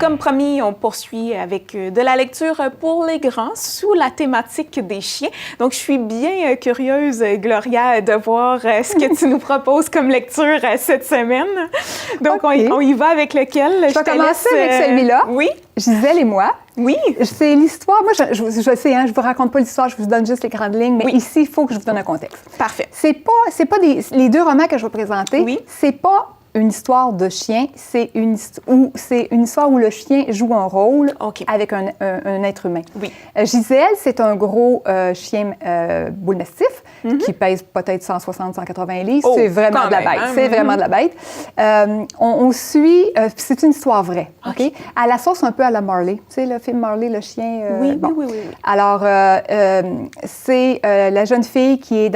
comme promis, on poursuit avec de la lecture pour les grands sous la thématique des chiens. Donc, je suis bien curieuse, Gloria, de voir ce que tu nous proposes comme lecture cette semaine. Donc, okay. on y va avec lequel? Je vais commencer avec celui-là. Oui. Gisèle et moi. Oui. C'est l'histoire. Moi, je sais, hein, je vous raconte pas l'histoire, je vous donne juste les grandes lignes, mais ici, il faut que je vous donne un contexte. Parfait. C'est pas les deux romans que je vais présenter. Oui. C'est pas une histoire de chien, c'est une histoire où le chien joue un rôle avec un être humain. Oui. Gisèle, c'est un gros chien boule mastif qui pèse peut-être 160-180 livres. C'est vraiment de la bête. C'est vraiment de la bête. On suit... c'est une histoire vraie. OK? À la sauce un peu à la Marley. Tu sais, le film Marley, le chien... oui. Alors, c'est la jeune fille qui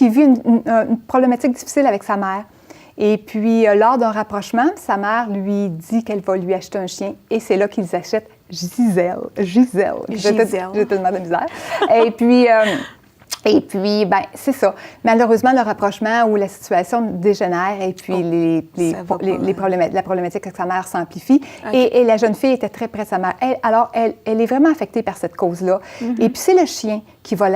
vit une problématique difficile avec sa mère. Et puis, lors d'un rapprochement, sa mère lui dit qu'elle va lui acheter un chien. Et c'est là qu'ils achètent Gisèle. J'ai tellement de misère. Et puis, ben, c'est ça. Malheureusement, le rapprochement ou la situation dégénère et puis la problématique avec sa mère s'amplifie. Et la jeune fille était très près de sa mère. Elle est vraiment affectée par cette cause-là. Et puis, c'est le chien qui va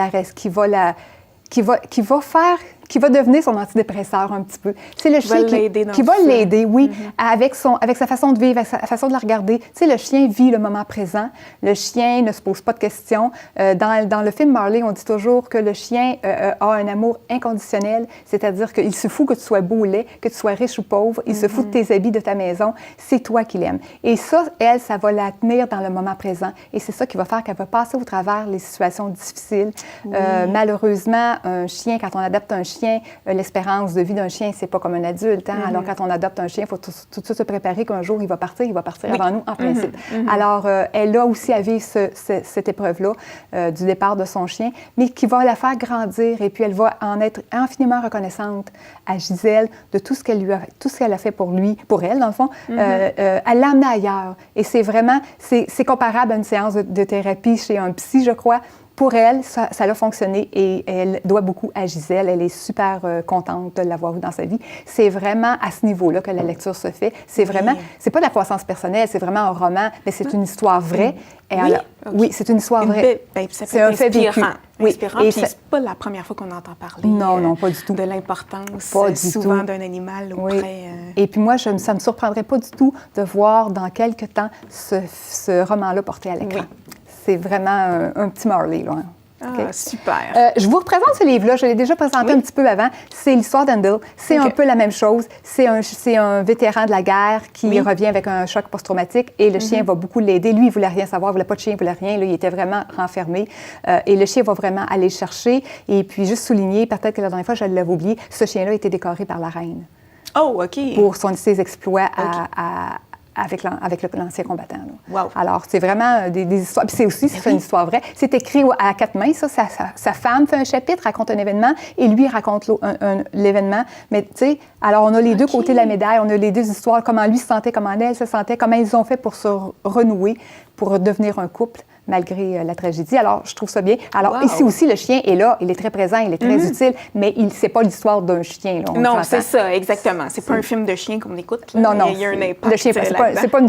devenir son antidépresseur un petit peu. C'est le chien qui va l'aider, oui, avec sa façon de vivre, avec sa façon de la regarder. Tu sais, le chien vit le moment présent. Le chien ne se pose pas de questions. Dans le film Marley, on dit toujours que le chien a un amour inconditionnel, c'est-à-dire qu'il se fout que tu sois beau ou laid, que tu sois riche ou pauvre, il se fout de tes habits, de ta maison. C'est toi qu'il aime. Et ça, ça va la tenir dans le moment présent. Et c'est ça qui va faire qu'elle va passer au travers les situations difficiles. Oui. Malheureusement, un chien, quand on adopte un chien, l'espérance de vie d'un chien, c'est pas comme un adulte. Hein? Alors, quand on adopte un chien, il faut tout de suite se préparer qu'un jour, il va partir avant nous, en principe. Alors, elle a aussi à vivre cette épreuve-là du départ de son chien, mais qui va la faire grandir et puis elle va en être infiniment reconnaissante à Gisèle de tout ce qu'elle a fait pour elle, dans le fond. Elle l'a amené ailleurs. Et c'est vraiment, c'est comparable à une séance de thérapie chez un psy, je crois. Pour elle, ça a fonctionné et elle doit beaucoup à Gisèle. Elle est super contente de l'avoir eu dans sa vie. C'est vraiment à ce niveau-là que la lecture se fait. C'est vraiment, c'est pas de la croissance personnelle, c'est vraiment un roman, mais c'est une histoire vraie. Oui, c'est une histoire vraie. C'est un fait vécu. Inspirant. Et c'est pas la première fois qu'on entend parler non, pas du tout. De l'importance souvent d'un animal auprès... Et puis moi, ça ne me surprendrait pas du tout de voir dans quelques temps ce roman-là porté à l'écran. Oui. C'est vraiment un petit Marley, là. Super. Je vous représente ce livre-là. Je l'ai déjà présenté un petit peu avant. C'est l'histoire d'Handel. C'est un peu la même chose. C'est un vétéran de la guerre qui revient avec un choc post-traumatique et le chien va beaucoup l'aider. Lui, il ne voulait rien savoir. Il ne voulait pas de chien, il ne voulait rien. Là, il était vraiment renfermé. Et le chien va vraiment aller le chercher. Et puis, juste souligner, peut-être que la dernière fois, je l'avais oublié, ce chien-là a été décoré par la reine. Oh, OK. Pour ses exploits avec l'ancien combattant. Là. Wow. Alors, c'est vraiment des histoires. Puis c'est une histoire vraie. C'est écrit à quatre mains, ça. Sa femme fait un chapitre, raconte un événement, et lui raconte l'événement. Mais, tu sais, alors on a les deux côtés de la médaille, on a les deux histoires, comment lui se sentait, comment elle se sentait, comment ils ont fait pour se renouer, pour devenir un couple, malgré la tragédie. Alors, je trouve ça bien. Alors, ici aussi, le chien est là, il est très présent, il est très utile, mais c'est pas l'histoire d'un chien. Là, non, c'est ça, exactement. C'est pas un film de chien qu'on écoute. Là. Non. Il y a un impact. Le chien, c'est pas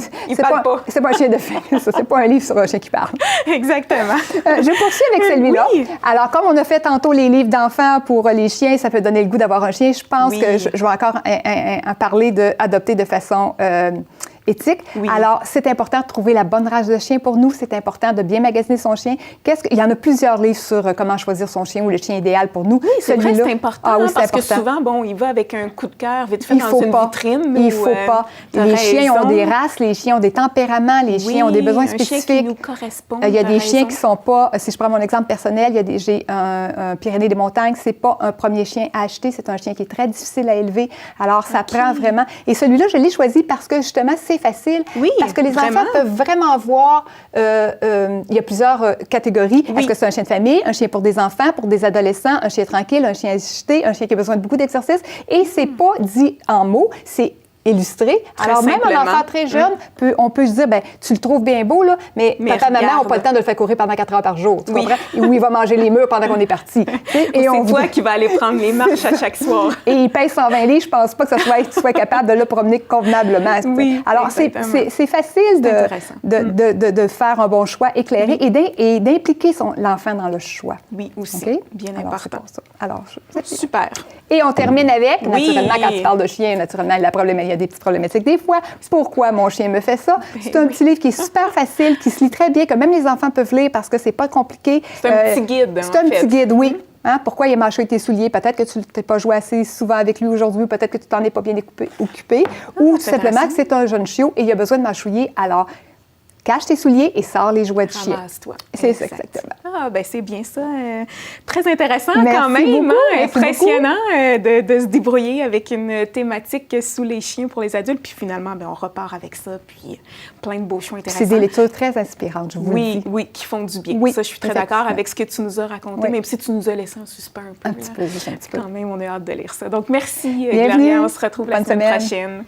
un chien de film. C'est pas un livre sur un chien qui parle. Exactement. Je poursuis avec celui-là. Oui. Alors, comme on a fait tantôt les livres d'enfants pour les chiens, ça peut donner le goût d'avoir un chien. Je pense que je vais encore en parler d'adopter de façon éthique. Oui. Alors, c'est important de trouver la bonne race de chien pour nous. C'est important de bien magasiner son chien. Il y en a plusieurs livres sur comment choisir son chien ou le chien idéal pour nous. Oui, c'est vrai, c'est important. Parce que souvent, il va avec un coup de cœur vite fait dans une vitrine. Il ne faut pas. Les chiens ont des races, les chiens ont des tempéraments, les chiens ont des besoins spécifiques. Un chien qui nous correspond. Il y a des chiens qui ne sont pas... Si je prends mon exemple personnel, j'ai un Pyrénées des montagnes. Ce n'est pas un premier chien à acheter. C'est un chien qui est très difficile à élever. Alors, ça prend vraiment... Et celui-là, je l'ai choisi parce que, justement, c'est facile. Oui, parce que les enfants peuvent vraiment voir... il y a plusieurs catégories. Oui. Est-ce que c'est un chien de famille, un chien pour des enfants, pour des adolescents, un chien tranquille, un chien agité, un chien qui a besoin de beaucoup d'exercice? Et c'est pas dit en mots, c'est illustré. Alors, même un enfant très jeune, on peut se dire, ben, tu le trouves bien beau, là, mais papa, maman n'ont pas le temps de le faire courir pendant 4 heures par jour. Tu comprends? Ou il va manger les murs pendant qu'on est parti. Et c'est toi qui vas aller prendre les marches à chaque soir. Et il pèse 120 livres, je pense pas que tu sois capable de le promener convenablement. Oui, alors, c'est facile de faire un bon choix éclairé et d'impliquer l'enfant dans le choix. Oui, aussi. Bien important. Alors, super. Et on termine avec, naturellement, quand tu parles de chien, naturellement, il y a des petites problématiques des fois. Pourquoi mon chien me fait ça? C'est un petit livre qui est super facile, qui se lit très bien, que même les enfants peuvent lire parce que c'est pas compliqué. C'est un petit guide, C'est un petit guide, oui. Hein? Pourquoi il a mâché tes souliers? Peut-être que tu n'as pas joué assez souvent avec lui aujourd'hui, peut-être que tu t'en es pas bien occupé, ou tout simplement que c'est un jeune chiot et il a besoin de mâchouiller. Alors, cache tes souliers et sors les jouets de chien. Ramasse-toi. C'est ça, exactement. Ah, ben c'est bien ça. Très intéressant merci quand même. Beaucoup, impressionnant de se débrouiller avec une thématique sous les chiens pour les adultes. Puis finalement, ben, on repart avec ça. Puis plein de beaux choix intéressants. C'est des lectures très inspirantes, je vous le dis. Oui, qui font du bien. Oui, ça, je suis très d'accord avec ce que tu nous as raconté, même si tu nous as laissé en suspens un peu. Un petit peu, juste un petit peu. Quand même, on a hâte de lire ça. Donc, merci, Gloria. On se retrouve la semaine prochaine.